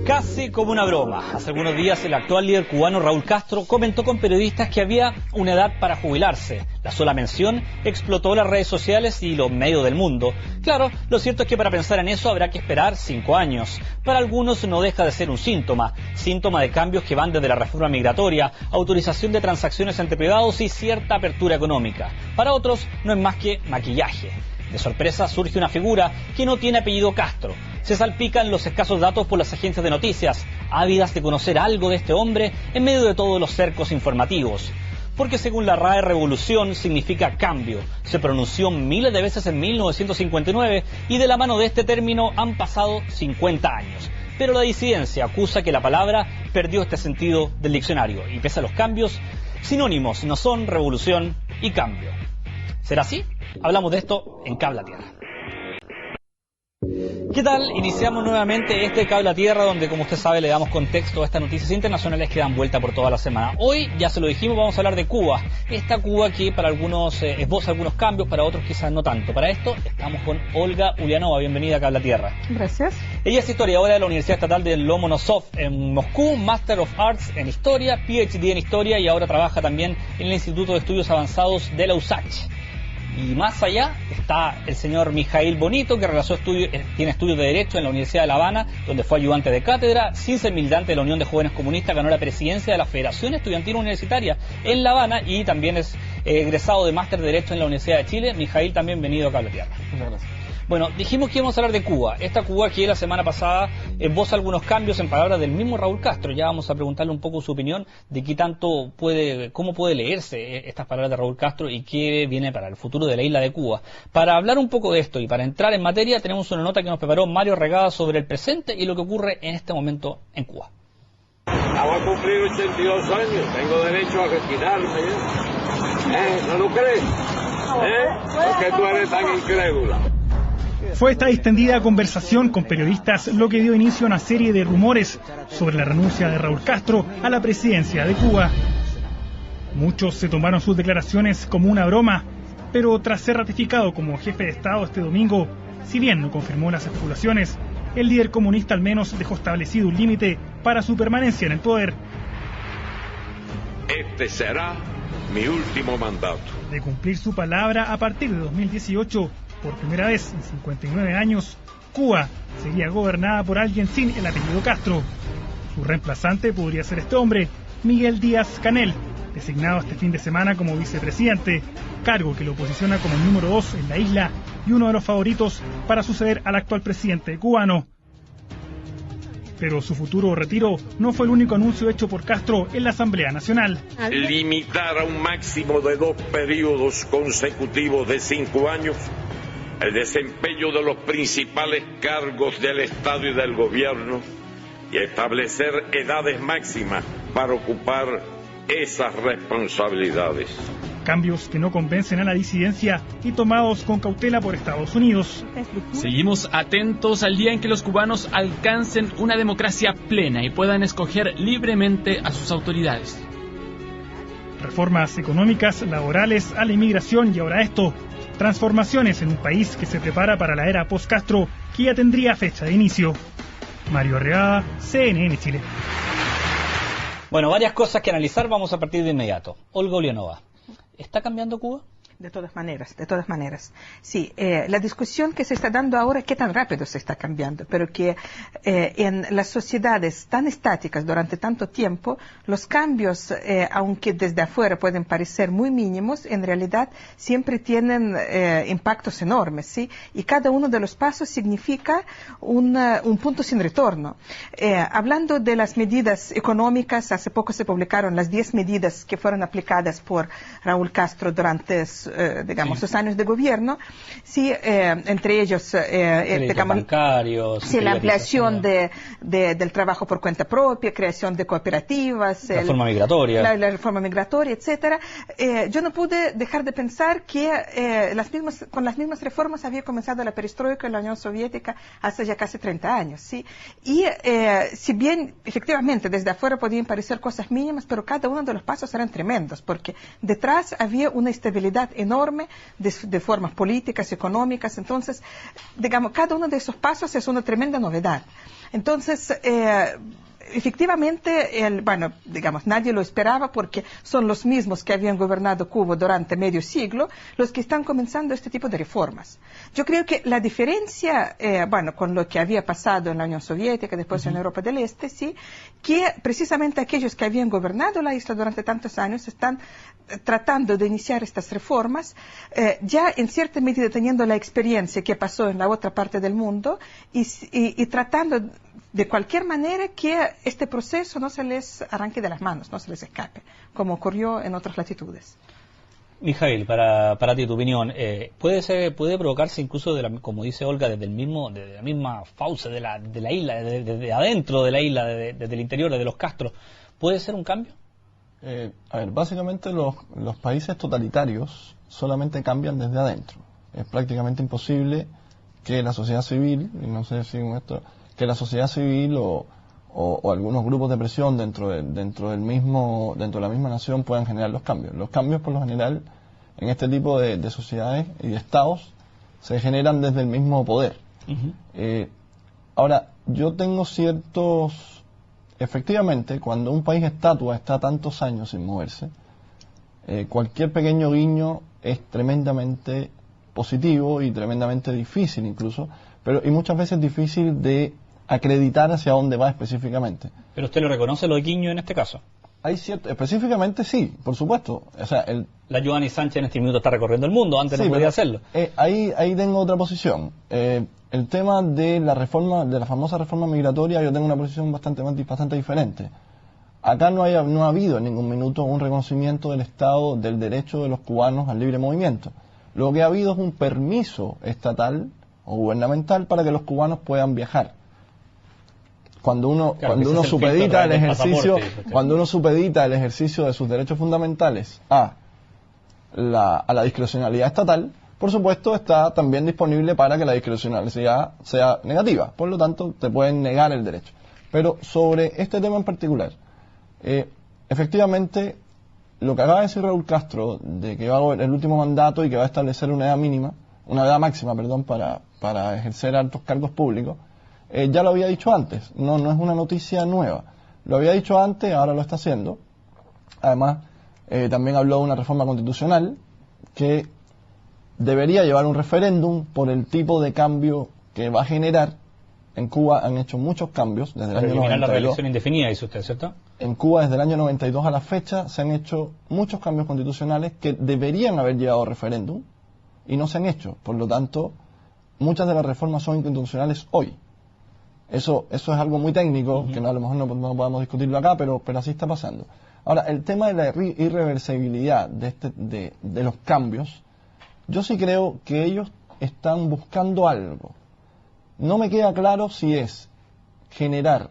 Casi como una broma. Hace algunos días el actual líder cubano Raúl Castro comentó con periodistas que había una edad para jubilarse. La sola mención explotó las redes sociales y los medios del mundo. Claro, lo cierto es que para pensar en eso habrá que esperar 5 años. Para algunos no deja de ser un síntoma de cambios que van desde la reforma migratoria, autorización de transacciones entre privados y cierta apertura económica. Para otros no es más que maquillaje. De sorpresa surge una figura que no tiene apellido Castro. Se salpican los escasos datos por las agencias de noticias, ávidas de conocer algo de este hombre en medio de todos los cercos informativos. Porque según la RAE, revolución significa cambio. Se pronunció miles de veces en 1959 y de la mano de este término han pasado 50 años. Pero la disidencia acusa que la palabra perdió este sentido del diccionario. Y pese a los cambios, sinónimos no son revolución y cambio. ¿Será así? Hablamos de esto en Cable a Tierra. ¿Qué tal? Iniciamos nuevamente este Cable a Tierra, donde, como usted sabe, le damos contexto a estas noticias internacionales que dan vuelta por toda la semana. Hoy, ya se lo dijimos, vamos a hablar de Cuba. Esta Cuba que para algunos esboza algunos cambios, para otros quizás no tanto. Para esto estamos con Olga Ulianova. Bienvenida a Cable a Tierra. Gracias. Ella es historiadora de la Universidad Estatal de Lomonosov en Moscú, Master of Arts en Historia, PhD en Historia y ahora trabaja también en el Instituto de Estudios Avanzados de la USACH. Y más allá está el señor Mijail Bonito, que tiene estudios de Derecho en la Universidad de La Habana, donde fue ayudante de cátedra, sin ser militante de la Unión de Jóvenes Comunistas, ganó la presidencia de la Federación Estudiantil Universitaria en La Habana y también es egresado de Máster de Derecho en la Universidad de Chile. Mijail, también bienvenido a Cable a Tierra. Muchas gracias. Bueno, dijimos que íbamos a hablar de Cuba. Esta Cuba que la semana pasada esboza algunos cambios en palabras del mismo Raúl Castro. Ya vamos a preguntarle un poco su opinión de cómo puede leerse estas palabras de Raúl Castro y qué viene para el futuro de la isla de Cuba. Para hablar un poco de esto y para entrar en materia, tenemos una nota que nos preparó Mario Regada sobre el presente y lo que ocurre en este momento en Cuba. Voy a cumplir 82 años, tengo derecho a retirarme ya. ¿No lo crees? ¿Por qué tú eres tan incrédula? Fue esta distendida conversación con periodistas lo que dio inicio a una serie de rumores sobre la renuncia de Raúl Castro a la presidencia de Cuba. Muchos se tomaron sus declaraciones como una broma, pero tras ser ratificado como jefe de Estado este domingo, si bien no confirmó las especulaciones, el líder comunista al menos dejó establecido un límite para su permanencia en el poder. Este será mi último mandato. De cumplir su palabra a partir de 2018, por primera vez en 59 años, Cuba sería gobernada por alguien sin el apellido Castro. Su reemplazante podría ser este hombre, Miguel Díaz-Canel, designado este fin de semana como vicepresidente, cargo que lo posiciona como el número 2 en la isla y uno de los favoritos para suceder al actual presidente cubano. Pero su futuro retiro no fue el único anuncio hecho por Castro en la Asamblea Nacional. Limitar a un máximo de 2 periodos consecutivos de 5 años el desempeño de los principales cargos del Estado y del Gobierno y establecer edades máximas para ocupar esas responsabilidades. Cambios que no convencen a la disidencia y tomados con cautela por Estados Unidos. Seguimos atentos al día en que los cubanos alcancen una democracia plena y puedan escoger libremente a sus autoridades. Reformas económicas, laborales, a la inmigración y ahora esto. Transformaciones en un país que se prepara para la era post-Castro, que ya tendría fecha de inicio. Mario Regada, CNN Chile. Bueno, varias cosas que analizar, vamos a partir de inmediato. Olga Ulianova, ¿está cambiando Cuba? De todas maneras. Sí, la discusión que se está dando ahora, qué tan rápido se está cambiando, pero que en las sociedades tan estáticas durante tanto tiempo, los cambios, aunque desde afuera pueden parecer muy mínimos, en realidad siempre tienen impactos enormes, ¿sí? Y cada uno de los pasos significa un punto sin retorno. Hablando de las medidas económicas, hace poco se publicaron las 10 medidas que fueron aplicadas por Raúl Castro durante sus años de gobierno, sí, entre ellos bancarios, sí, la ampliación del trabajo por cuenta propia, creación de cooperativas, la reforma migratoria, la reforma migratoria, etcétera. Yo no pude dejar de pensar que con las mismas reformas había comenzado la perestroika en la Unión Soviética hace ya casi 30 años, sí, y si bien efectivamente desde afuera podían parecer cosas mínimas, pero cada uno de los pasos eran tremendos, porque detrás había una estabilidad enorme de formas políticas, económicas. Entonces, digamos, cada uno de esos pasos es una tremenda novedad. Entonces, efectivamente, bueno, digamos, nadie lo esperaba porque son los mismos que habían gobernado Cuba durante medio siglo los que están comenzando este tipo de reformas. Yo creo que la diferencia, bueno, con lo que había pasado en la Unión Soviética, después en Europa del Este, sí, que precisamente aquellos que habían gobernado la isla durante tantos años están tratando de iniciar estas reformas, ya en cierta medida teniendo la experiencia que pasó en la otra parte del mundo y tratando de cualquier manera que este proceso no se les arranque de las manos, no se les escape, como ocurrió en otras latitudes. Mijail, para ti, tu opinión, puede provocarse incluso, como dice Olga, desde la misma fauce de la isla, desde adentro de la isla, desde el interior, desde los castros, ¿puede ser un cambio? A ver, básicamente los países totalitarios solamente cambian desde adentro. Es prácticamente imposible que la sociedad civil, y no sé si esto, que la sociedad civil o algunos grupos de presión dentro de la misma nación puedan generar los cambios. Los cambios, por lo general, en este tipo de sociedades y de estados, se generan desde el mismo poder. Ahora, yo tengo efectivamente, cuando un país estatua está tantos años sin moverse, cualquier pequeño guiño es tremendamente positivo y tremendamente difícil incluso, y muchas veces difícil de acreditar hacia dónde va específicamente. ¿Pero usted lo reconoce, lo de Guiño, en este caso? Específicamente sí, por supuesto. O sea, la Giovanni Sánchez en este minuto está recorriendo el mundo, antes no podía hacerlo. Ahí tengo otra posición. El tema de la famosa reforma migratoria, yo tengo una posición bastante diferente. Acá no ha habido en ningún minuto un reconocimiento del Estado del derecho de los cubanos al libre movimiento. Lo que ha habido es un permiso estatal o gubernamental para que los cubanos puedan viajar. Cuando uno supedita el ejercicio de sus derechos fundamentales a la discrecionalidad estatal, por supuesto está también disponible para que la discrecionalidad sea negativa. Por lo tanto, te pueden negar el derecho. Pero sobre este tema en particular, efectivamente, lo que acaba de decir Raúl Castro, de que va a haber el último mandato y que va a establecer una edad máxima, para ejercer altos cargos públicos, ya lo había dicho antes, no es una noticia nueva. Lo había dicho antes, ahora lo está haciendo. Además, también habló de una reforma constitucional que debería llevar un referéndum por el tipo de cambio que va a generar. En Cuba han hecho muchos cambios desde el año 92. La reelección indefinida, dice usted, ¿cierto? En Cuba, desde el año 92 a la fecha, se han hecho muchos cambios constitucionales que deberían haber llevado a referéndum y no se han hecho. Por lo tanto, muchas de las reformas son inconstitucionales hoy. Eso es algo muy técnico, que a lo mejor no podemos discutirlo acá, pero así está pasando. Ahora, el tema de la irreversibilidad de los cambios, yo sí creo que ellos están buscando algo. No me queda claro si es generar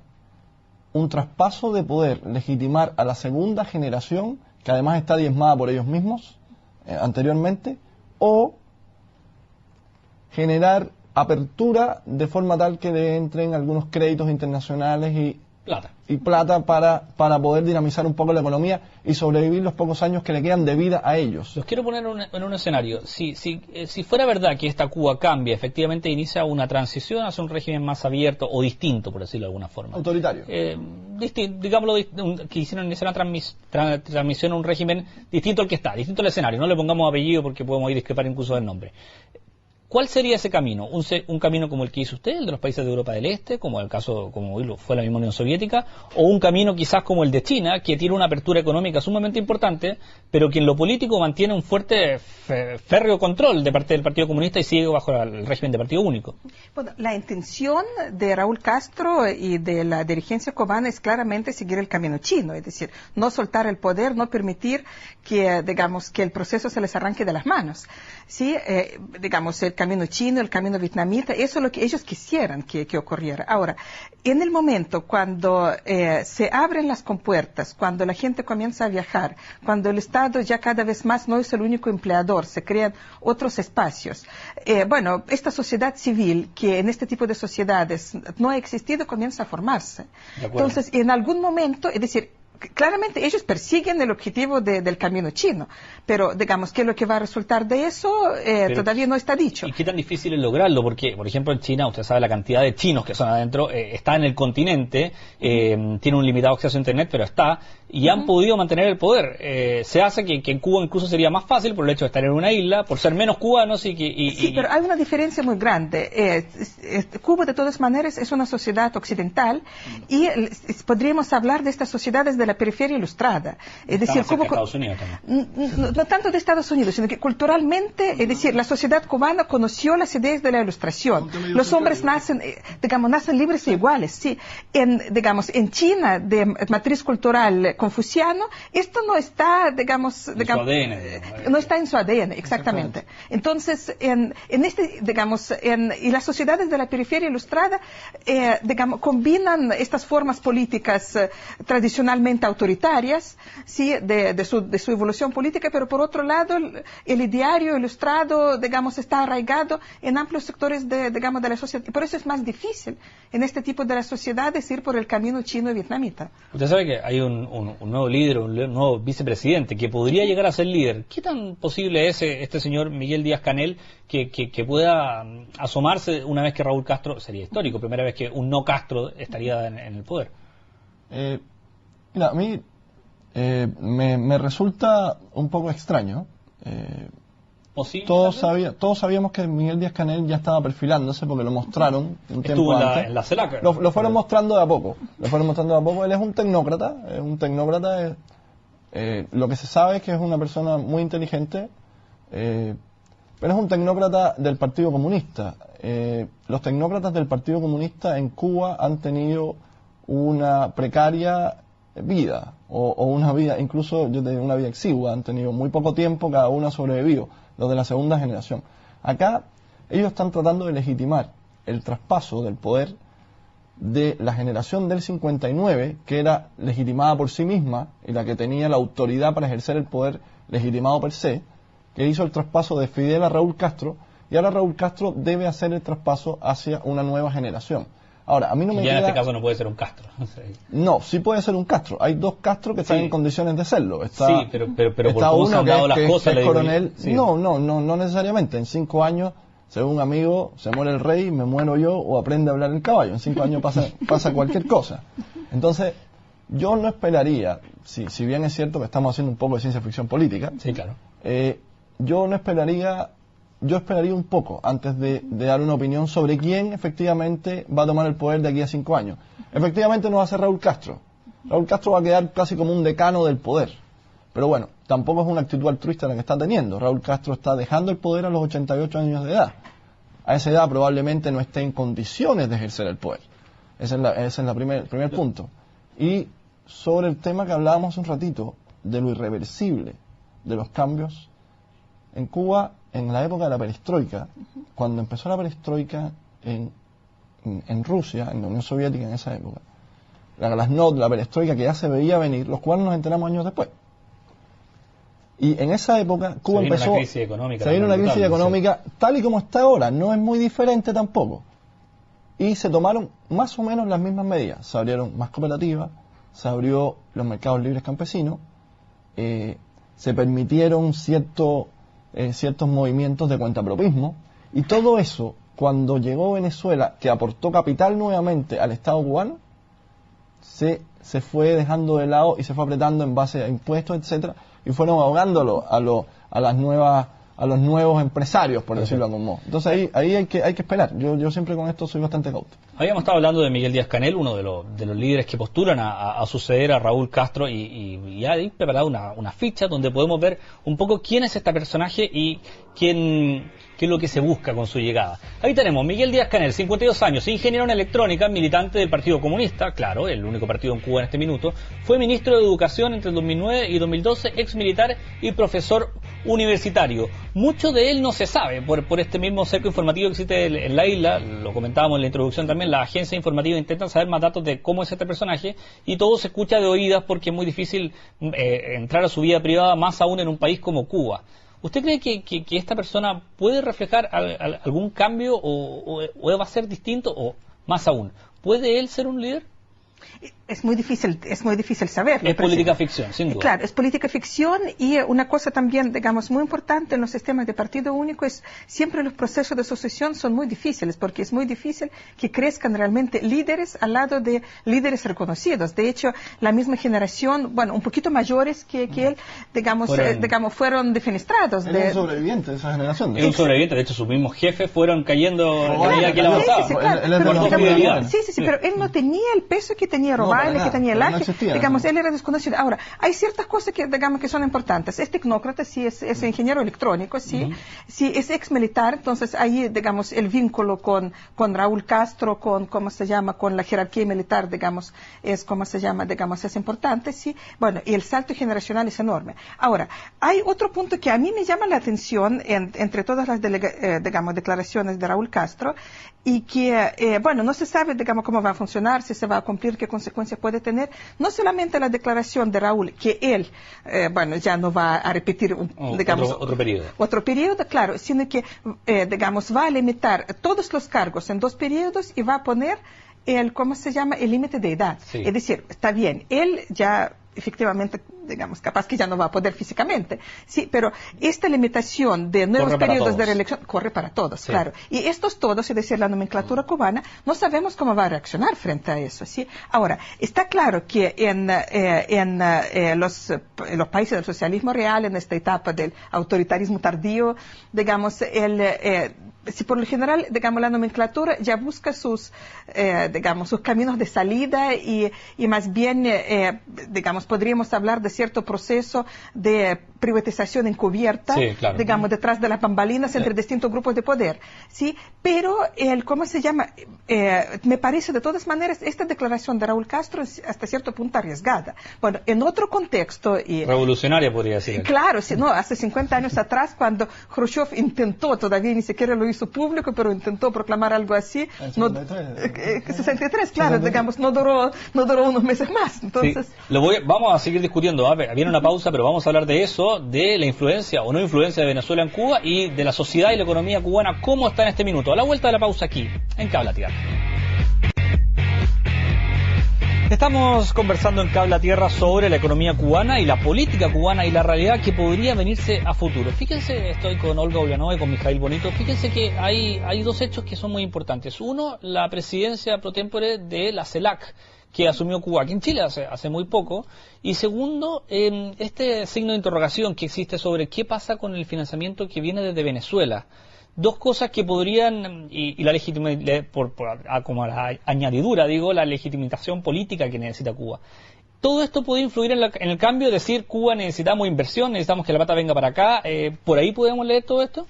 un traspaso de poder, legitimar a la segunda generación, que además está diezmada por ellos mismos anteriormente, o generar apertura de forma tal que le entren algunos créditos internacionales y plata para poder dinamizar un poco la economía y sobrevivir los pocos años que le quedan de vida a ellos. Los quiero poner en un escenario. Si fuera verdad que esta Cuba cambia, efectivamente inicia una transición hacia un régimen más abierto o distinto, por decirlo de alguna forma. Autoritario. Digámoslo, que iniciar una transmisión a un régimen distinto al que está, distinto al escenario. No le pongamos apellido porque podemos ir a discrepar incluso del nombre. ¿Cuál sería ese camino? ¿Un camino como el que hizo usted, el de los países de Europa del Este, como fue la misma Unión Soviética, o un camino quizás como el de China, que tiene una apertura económica sumamente importante, pero que en lo político mantiene un fuerte, férreo control de parte del Partido Comunista y sigue bajo el régimen de partido único? Bueno, la intención de Raúl Castro y de la dirigencia cubana es claramente seguir el camino chino, es decir, no soltar el poder, no permitir que el proceso se les arranque de las manos. ¿Sí? El camino chino, el camino vietnamita, eso es lo que ellos quisieran que ocurriera. Ahora, en el momento cuando se abren las compuertas, cuando la gente comienza a viajar, cuando el Estado ya cada vez más no es el único empleador, se crean otros espacios. Esta sociedad civil, que en este tipo de sociedades no ha existido, comienza a formarse. Entonces, en algún momento, es decir, Claramente ellos persiguen el objetivo del camino chino, pero digamos que lo que va a resultar de eso todavía no está dicho. ¿Y qué tan difícil es lograrlo? Porque, por ejemplo, en China, usted sabe la cantidad de chinos que son adentro, está en el continente, tiene un limitado acceso a Internet, pero está, y han podido mantener el poder. Se hace que en Cuba incluso sería más fácil por el hecho de estar en una isla, por ser menos cubanos Sí, pero hay una diferencia muy grande. Cuba, de todas maneras, es una sociedad occidental y podríamos hablar de estas sociedades de la periferia ilustrada. Es decir, Cuba, Estados Unidos también. No tanto de Estados Unidos, sino que culturalmente, es decir, la sociedad cubana conoció las ideas de la Ilustración. Los hombres nacen libres e iguales, sí. En China, de matriz cultural confuciano, esto no está, no está en su ADN, exactamente. Entonces, y las sociedades de la periferia ilustrada, combinan estas formas políticas tradicionalmente autoritarias, sí, de su evolución política, pero por otro lado el ideario ilustrado, está arraigado en amplios sectores de la sociedad. Y por eso es más difícil en este tipo de las sociedades ir por el camino chino y vietnamita. Usted sabe que hay un nuevo líder, un nuevo vicepresidente que podría llegar a ser líder. ¿Qué tan posible es este señor Miguel Díaz-Canel que pueda asomarse una vez que Raúl Castro, sería histórico, primera vez que un no Castro estaría en el poder? Mira, a mí me resulta un poco extraño. Todos sabíamos que Miguel Díaz-Canel ya estaba perfilándose porque lo mostraron un tiempo antes. En la CELAC. Lo fueron mostrando de a poco. Él es un tecnócrata. Lo que se sabe es que es una persona muy inteligente, pero es un tecnócrata del Partido Comunista. Los tecnócratas del Partido Comunista en Cuba han tenido una precaria vida, o una vida, incluso yo tenía una vida exigua, han tenido muy poco tiempo, cada uno ha sobrevivido, los de la segunda generación. Acá ellos están tratando de legitimar el traspaso del poder de la generación del 59, que era legitimada por sí misma y la que tenía la autoridad para ejercer el poder legitimado per se, que hizo el traspaso de Fidel a Raúl Castro, y ahora Raúl Castro debe hacer el traspaso hacia una nueva generación. Ahora, a mí no me queda... en este caso no puede ser un Castro. No, sí puede ser un Castro. Hay dos Castro que están en condiciones de serlo. Sí, pero por cómo se han dado las cosas... Que es coronel. Sí. No necesariamente. En 5 años, según un amigo, se muere el rey, me muero yo, o aprende a hablar el caballo. En 5 años pasa cualquier cosa. Entonces, yo no esperaría, si bien es cierto que estamos haciendo un poco de ciencia ficción política... Sí, claro. Yo esperaría un poco antes de dar una opinión sobre quién efectivamente va a tomar el poder de aquí a 5 años. Efectivamente no va a ser Raúl Castro. Raúl Castro va a quedar casi como un decano del poder. Pero bueno, tampoco es una actitud altruista la que está teniendo. Raúl Castro está dejando el poder a los 88 años de edad. A esa edad probablemente no esté en condiciones de ejercer el poder. Ese es el primer punto. Y sobre el tema que hablábamos hace un ratito, de lo irreversible de los cambios, en Cuba, en la época de la perestroika, cuando empezó la perestroika en Rusia, en la Unión Soviética en esa época, la glasnost, la perestroika que ya se veía venir, los cuales nos enteramos años después. Y en esa época Cuba empezó... Se vino una crisis económica tal y como está ahora, no es muy diferente tampoco. Y se tomaron más o menos las mismas medidas. Se abrieron más cooperativas, se abrió los mercados libres campesinos, se permitieron ciertos movimientos de cuentapropismo, y todo eso, cuando llegó Venezuela, que aportó capital nuevamente al Estado cubano, se fue dejando de lado y se fue apretando en base a impuestos, etcétera, y fueron ahogándolo a los nuevos empresarios, por decirlo de algún modo. Entonces ahí hay que esperar. Yo siempre con esto soy bastante cauto. Habíamos estado hablando de Miguel Díaz-Canel, uno de los líderes que postulan a suceder a Raúl Castro, y ha preparado una ficha donde podemos ver un poco quién es este personaje y qué es lo que se busca con su llegada. Ahí tenemos Miguel Díaz-Canel, 52 años, ingeniero en electrónica, militante del Partido Comunista, claro, el único partido en Cuba en este minuto. Fue ministro de Educación entre 2009 y 2012, ex militar y profesor universitario. Mucho de él no se sabe por este mismo cerco informativo que existe en la isla. Lo comentábamos en la introducción también. Las agencias informativas intentan saber más datos de cómo es este personaje, y todo se escucha de oídas porque es muy difícil entrar a su vida privada, más aún en un país como Cuba. ¿Usted cree que esta persona puede reflejar algún cambio o va a ser distinto? O más aún, ¿puede él ser un líder? Es muy difícil saberlo. Es política ficción, sin duda. Claro, es política ficción, y una cosa también, digamos, muy importante en los sistemas de partido único es siempre los procesos de sucesión son muy difíciles, porque es muy difícil que crezcan realmente líderes al lado de líderes reconocidos. De hecho, la misma generación, bueno, un poquito mayores que él, fueron defenestrados. Él es un sobreviviente de esa generación. Es un sobreviviente, de hecho sus mismos jefes fueron cayendo a medida que él avanzaba. Pero él no tenía el peso que tenía Robaile, que tenía el Ángel, digamos, él era desconocido. Ahora, hay ciertas cosas que, digamos, que son importantes. Es tecnócrata, sí, es ingeniero electrónico, sí, sí, es ex militar, entonces ahí, digamos, el vínculo con Raúl Castro, con la jerarquía militar, digamos, es importante, sí. Bueno, y el salto generacional es enorme. Ahora, hay otro punto que a mí me llama la atención entre todas las declaraciones de Raúl Castro, y que, no se sabe, digamos, cómo va a funcionar, si se va a cumplir, qué consecuencias puede tener. No solamente la declaración de Raúl, que él, ya no va a repetir, otro periodo, claro, sino que, va a limitar todos los cargos en 2 periodos y va a poner el límite de edad. Sí. Es decir, está bien, él ya efectivamente, digamos, capaz que ya no va a poder físicamente, sí, pero esta limitación de nuevos periodos de reelección corre para todos, sí. Claro. Y estos todos, es decir, la nomenclatura cubana, no sabemos cómo va a reaccionar frente a eso, sí. Ahora, está claro que en los países del socialismo real, en esta etapa del autoritarismo tardío, digamos, si por lo general, digamos, la nomenclatura ya busca sus caminos de salida, y más bien, podríamos hablar de cierto proceso de privatización encubierta, sí, claro, digamos, detrás de las bambalinas entre distintos grupos de poder, ¿sí? Pero, me parece de todas maneras esta declaración de Raúl Castro es hasta cierto punto arriesgada. Bueno, en otro contexto... revolucionaria, podría decir. Claro, sí, no, hace 50 años atrás, cuando Khrushchev intentó, todavía ni siquiera lo hizo público, pero intentó proclamar algo así. 63, claro, 63. Digamos, no duró unos meses más. Entonces... Sí. Vamos a seguir discutiendo. Viene una pausa, pero vamos a hablar de eso, de la influencia o no influencia de Venezuela en Cuba y de la sociedad y la economía cubana, cómo está en este minuto. A la vuelta de la pausa aquí, en Cable a Tierra. Estamos conversando en Cable a Tierra sobre la economía cubana y la política cubana y la realidad que podría venirse a futuro. Fíjense, estoy con Olga Ulyanova y con Mijail Bonito. Fíjense que hay 2 hechos que son muy importantes. Uno, la presidencia pro tempore de la CELAC, que asumió Cuba aquí en Chile hace muy poco. Y segundo, este signo de interrogación que existe sobre qué pasa con el financiamiento que viene desde Venezuela. 2 cosas que podrían, y la legitimidad, como la añadidura, la legitimación política que necesita Cuba. Todo esto puede influir en el cambio, es decir, Cuba necesitamos inversión, necesitamos que la plata venga para acá. ¿Por ahí podemos leer todo esto?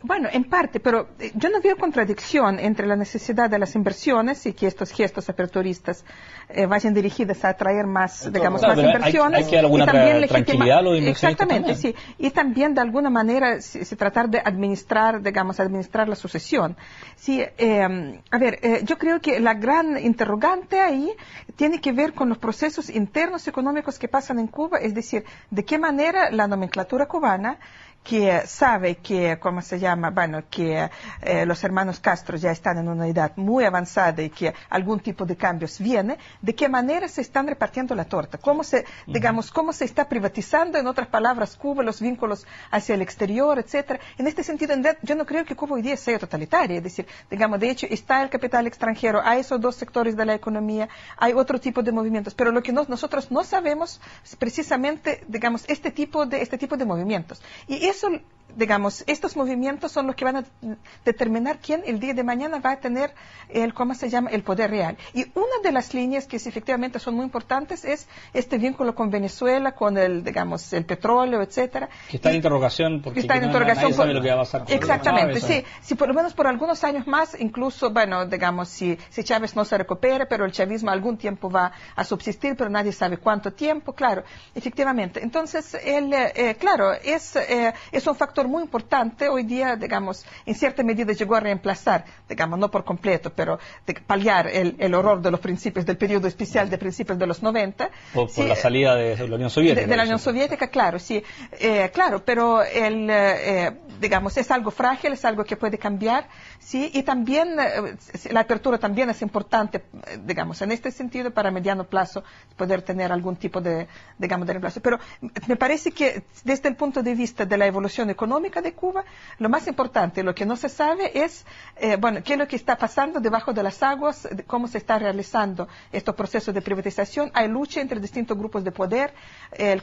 Bueno, en parte, pero yo no veo contradicción entre la necesidad de las inversiones y que estos gestos aperturistas vayan dirigidos a atraer más, digamos, más inversiones. Hay que dar alguna tranquilidad a los inversionistas. Exactamente, también. Sí. Y también, de alguna manera, se tratar de administrar la sucesión. Sí, yo creo que la gran interrogante ahí tiene que ver con los procesos internos económicos que pasan en Cuba, es decir, de qué manera la nomenclatura cubana, que sabe que, que los hermanos Castro ya están en una edad muy avanzada y que algún tipo de cambios viene, de qué manera se están repartiendo la torta, cómo se está privatizando, en otras palabras, Cuba, los vínculos hacia el exterior, etcétera. En este sentido, yo no creo que Cuba hoy día sea totalitaria, es decir, de hecho, está el capital extranjero, hay esos 2 sectores de la economía, hay otro tipo de movimientos, pero lo que nosotros no sabemos es precisamente, este tipo de movimientos. Y eso, estos movimientos son los que van a determinar quién el día de mañana va a tener el poder real. Y una de las líneas que efectivamente son muy importantes es este vínculo con Venezuela, con el petróleo, etcétera. Que está en interrogación porque nadie sabe lo que va a pasar. Exactamente, sí. Si por lo menos por algunos años más, incluso, si Chávez no se recupera, pero el chavismo algún tiempo va a subsistir, pero nadie sabe cuánto tiempo, claro, efectivamente. Entonces, es un factor factor muy importante hoy día, digamos, en cierta medida llegó a reemplazar, digamos, no por completo, pero de paliar el horror de los principios del periodo especial de principios de los 90. Por la salida de la Unión Soviética. De la Unión Soviética, claro, sí. Claro, pero digamos, es algo frágil, es algo que puede cambiar, sí, y también la apertura también es importante, digamos, en este sentido, para mediano plazo poder tener algún tipo de, digamos, de reemplazo. Pero me parece que desde el punto de vista de la evolución económica de Cuba, lo más importante, lo que no se sabe es, bueno, qué es lo que está pasando debajo de las aguas, cómo se está realizando estos procesos de privatización. Hay lucha entre distintos grupos de poder,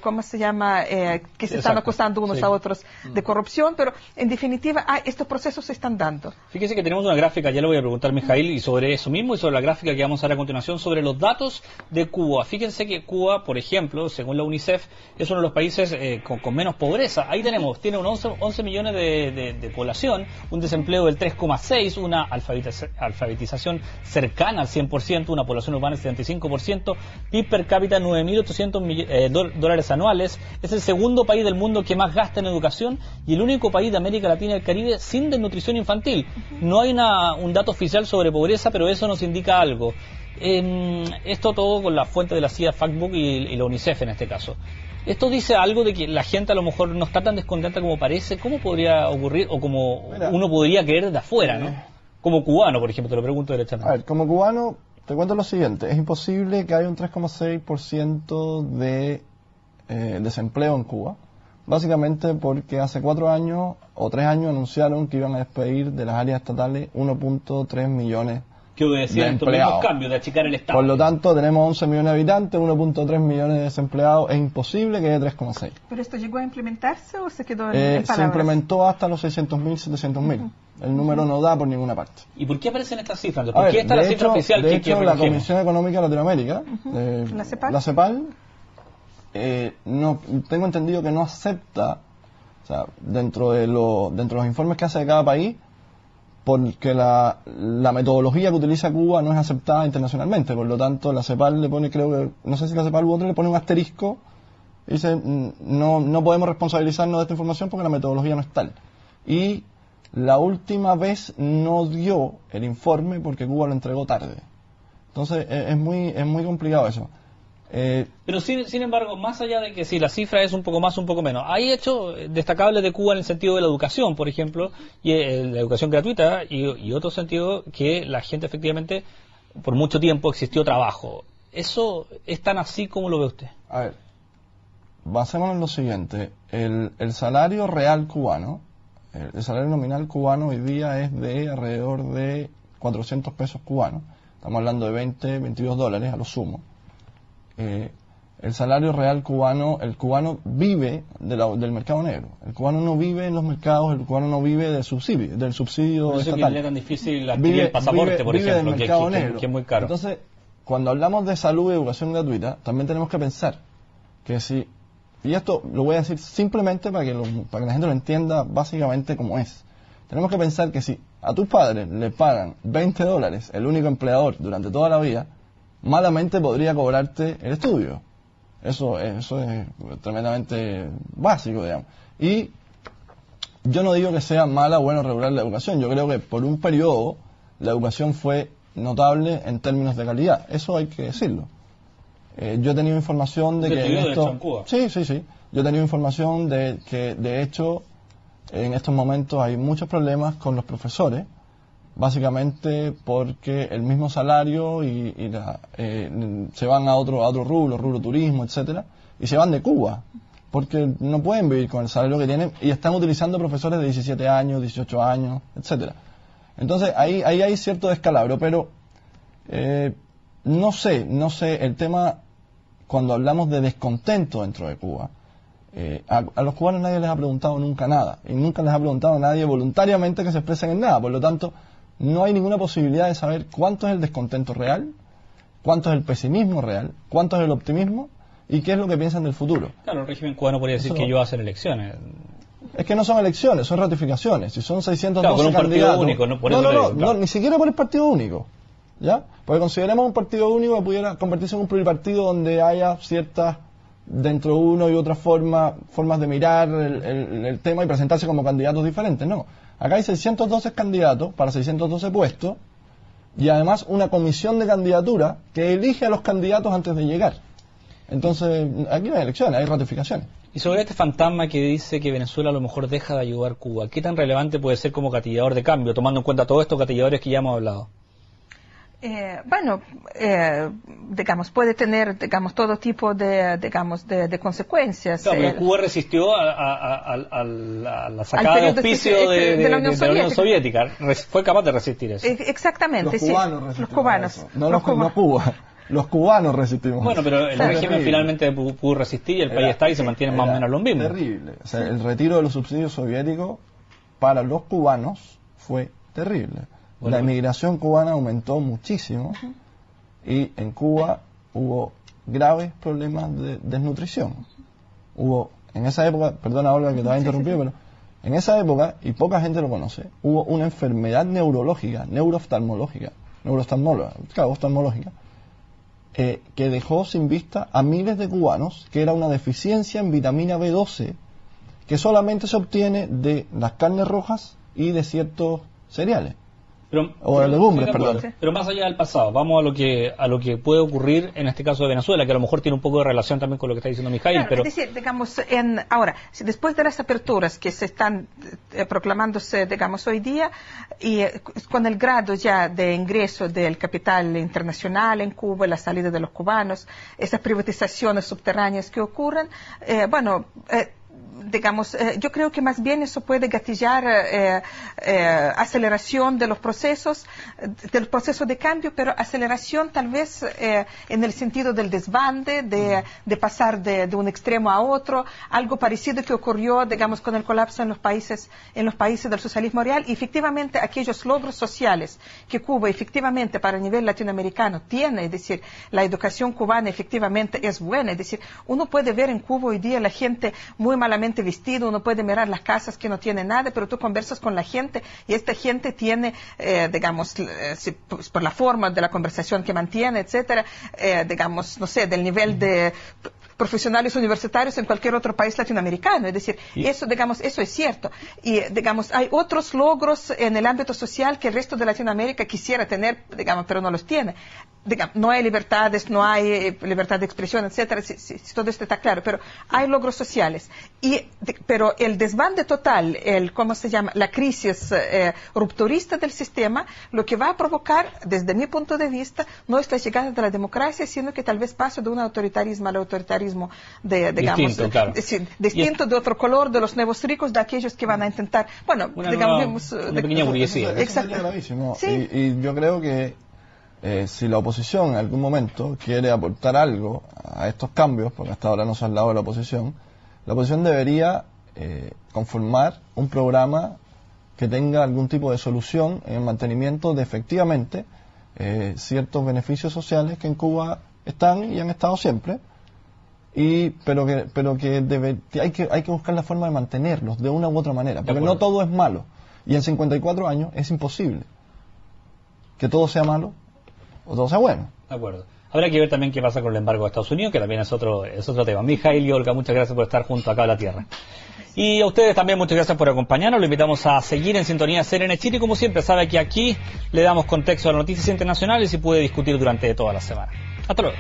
¿cómo se llama? Que se están acusando unos a otros de corrupción, pero en definitiva estos procesos se están dando. Fíjese que tenemos una gráfica, ya le voy a preguntar a Mijail, y sobre eso mismo, y sobre la gráfica que vamos a ver a continuación, sobre los datos de Cuba. Fíjense que Cuba, por ejemplo, según la UNICEF, es uno de los países con menos pobreza. Ahí tiene un 11 millones de población, un desempleo del 3,6%, una alfabetización cercana al 100%, una población urbana del 75%, PIB per cápita 9.800 dólares anuales. Es el segundo país del mundo que más gasta en educación y el único país de América Latina y el Caribe sin desnutrición infantil. No hay un dato oficial sobre pobreza, pero eso nos indica algo. Esto todo con la fuente de la CIA Factbook y la UNICEF en este caso. Esto dice algo de que la gente a lo mejor no está tan descontenta como parece. ¿Cómo podría ocurrir o como uno podría creer de afuera, ¿no? Como cubano, por ejemplo, te lo pregunto derechamente. A ver, como cubano, te cuento lo siguiente. Es imposible que haya un 3,6% de desempleo en Cuba. Básicamente porque hace 4 años o 3 años anunciaron que iban a despedir de las áreas estatales 1.3 millones que obedecían estos mismos cambios de achicar el Estado. Por lo tanto, tenemos 11 millones de habitantes, 1.3 millones de desempleados. Es imposible que haya 3,6. ¿Pero esto llegó a implementarse o se quedó en palabras? Se implementó hasta los 600.000, 700.000. El número no da por ninguna parte. ¿Y por qué aparecen estas cifras? ¿Por qué está la cifra oficial? De hecho, la Comisión Económica de Latinoamérica, la CEPAL, no, tengo entendido que no acepta, o sea, dentro de los informes que hace de cada país, porque la metodología que utiliza Cuba no es aceptada internacionalmente. Por lo tanto, la CEPAL le pone, creo que, no sé si la CEPAL u otra, le pone un asterisco y dice, no podemos responsabilizarnos de esta información porque la metodología no es tal. Y la última vez no dio el informe porque Cuba lo entregó tarde. Entonces, es muy complicado eso. Pero sin embargo, más allá de que si la cifra es un poco más, un poco menos, hay hechos destacables de Cuba en el sentido de la educación, por ejemplo, y la educación gratuita, y otro sentido que la gente efectivamente, por mucho tiempo existió trabajo. ¿Eso es tan así como lo ve usted? A ver, basémonos en lo siguiente. El salario real cubano, el salario nominal cubano hoy día es de alrededor de 400 pesos cubanos. Estamos hablando de 20, 22 dólares a lo sumo. El salario real cubano, el cubano vive del mercado negro. El cubano no vive en los mercados, el cubano no vive del subsidio por eso estatal. Que es tan difícil adquirir el pasaporte, por ejemplo, del mercado negro. Que es muy caro. Entonces, cuando hablamos de salud y educación gratuita, también tenemos que pensar que si, y esto lo voy a decir simplemente para que la gente lo entienda básicamente como es. Tenemos que pensar que si a tus padres le pagan 20 dólares, el único empleador durante toda la vida, malamente podría cobrarte el estudio. Eso es tremendamente básico, digamos. Y yo no digo que sea mala o bueno regular la educación. Yo creo que por un periodo la educación fue notable en términos de calidad. Eso hay que decirlo. Yo he tenido información de que en esto... Sí. Yo he tenido información de que, de hecho, en estos momentos hay muchos problemas con los profesores, básicamente porque el mismo salario se van a otro rubro turismo, etcétera, y se van de Cuba, porque no pueden vivir con el salario que tienen y están utilizando profesores de 17 años, 18 años, etcétera. Entonces ahí hay cierto descalabro, pero no sé, el tema, cuando hablamos de descontento dentro de Cuba, a los cubanos nadie les ha preguntado nunca nada, y nunca les ha preguntado a nadie voluntariamente que se expresen en nada. Por lo tanto, no hay ninguna posibilidad de saber cuánto es el descontento real, cuánto es el pesimismo real, cuánto es el optimismo y qué es lo que piensan del futuro. Claro, el régimen cubano podría decir que ellos hacen elecciones. Es que no son elecciones, son ratificaciones. Si son 612 candidatos... Único, no, ni siquiera por el partido único, ¿ya? Porque consideremos un partido único que pudiera convertirse en un pluripartido donde haya ciertas dentro de una y otra formas de mirar el tema y presentarse como candidatos diferentes. No, acá hay 612 candidatos para 612 puestos y además una comisión de candidatura que elige a los candidatos antes de llegar. Entonces, aquí no hay elecciones, hay ratificaciones. Y sobre este fantasma que dice que Venezuela a lo mejor deja de ayudar a Cuba, ¿qué tan relevante puede ser como gatillador de cambio, tomando en cuenta todos estos gatilladores que ya hemos hablado? Digamos, puede tener, digamos, todo tipo de consecuencias. Claro, pero Cuba resistió a la sacada de auspicio de la Unión Soviética. Fue capaz de resistir eso. Exactamente, los cubanos. No Cuba. Los cubanos resistimos. Bueno, pero el régimen finalmente pudo resistir y el país está y se mantiene más o menos lo mismo. Terrible. O sea, el retiro de los subsidios soviéticos para los cubanos fue terrible. Bueno, la inmigración cubana aumentó muchísimo y en Cuba hubo graves problemas de desnutrición. Hubo, en esa época, perdona Olga que te había interrumpido, pero en esa época, y poca gente lo conoce, hubo una enfermedad neurológica, oftalmológica, que dejó sin vista a miles de cubanos, que era una deficiencia en vitamina B12, que solamente se obtiene de las carnes rojas y de ciertos cereales. O legumbres, perdón. Pero más allá del pasado, vamos a lo que puede ocurrir en este caso de Venezuela, que a lo mejor tiene un poco de relación también con lo que está diciendo Mijail. Claro, pero es decir, digamos, ahora, después de las aperturas que se están proclamándose, digamos, hoy día, y con el grado ya de ingreso del capital internacional en Cuba, la salida de los cubanos, esas privatizaciones subterráneas que ocurren, digamos, yo creo que más bien eso puede gatillar aceleración de los procesos de cambio, pero aceleración tal vez en el sentido del desbande, de pasar de un extremo a otro, algo parecido que ocurrió, digamos, con el colapso en los países del socialismo real, y efectivamente aquellos logros sociales que Cuba efectivamente para el nivel latinoamericano tiene, es decir, la educación cubana efectivamente es buena, es decir, uno puede ver en Cuba hoy día la gente muy malamente vestido, uno puede mirar las casas que no tienen nada, pero tú conversas con la gente y esta gente tiene, digamos, por la forma de la conversación que mantiene, etcétera, digamos, no sé, del nivel de profesionales universitarios en cualquier otro país latinoamericano. Es decir, eso, digamos, eso es cierto. Y, digamos, hay otros logros en el ámbito social que el resto de Latinoamérica quisiera tener, digamos, pero no los tiene. Digamos, no hay libertades, no hay libertad de expresión, etcétera, todo esto está claro, pero hay logros sociales. Pero el desbande total, ¿cómo se llama? La crisis rupturista del sistema, lo que va a provocar, desde mi punto de vista, no es la llegada de la democracia, sino que tal vez pase de un autoritarismo al autoritarismo distinto, claro. Distinto, de otro color, de los nuevos ricos, de aquellos que van a intentar, bueno, digamos... Una pequeña burguesía. Eso sería gravísimo. ¿Sí? Y yo creo que si la oposición en algún momento quiere aportar algo a estos cambios, porque hasta ahora no se ha hablado de la oposición debería conformar un programa que tenga algún tipo de solución en el mantenimiento de efectivamente ciertos beneficios sociales que en Cuba están y han estado siempre, pero que hay que buscar la forma de mantenerlos de una u otra manera, porque no todo es malo, y en 54 años es imposible que todo sea malo o todo sea bueno. De acuerdo. Habrá que ver también qué pasa con el embargo de Estados Unidos, que también es otro tema. Mijail y Olga, muchas gracias por estar junto acá a la Tierra. Y a ustedes también muchas gracias por acompañarnos. Lo invitamos a seguir en sintonía de CNN Chile. Y como siempre, sabe que aquí le damos contexto a las noticias internacionales y puede discutir durante toda la semana. Hasta luego.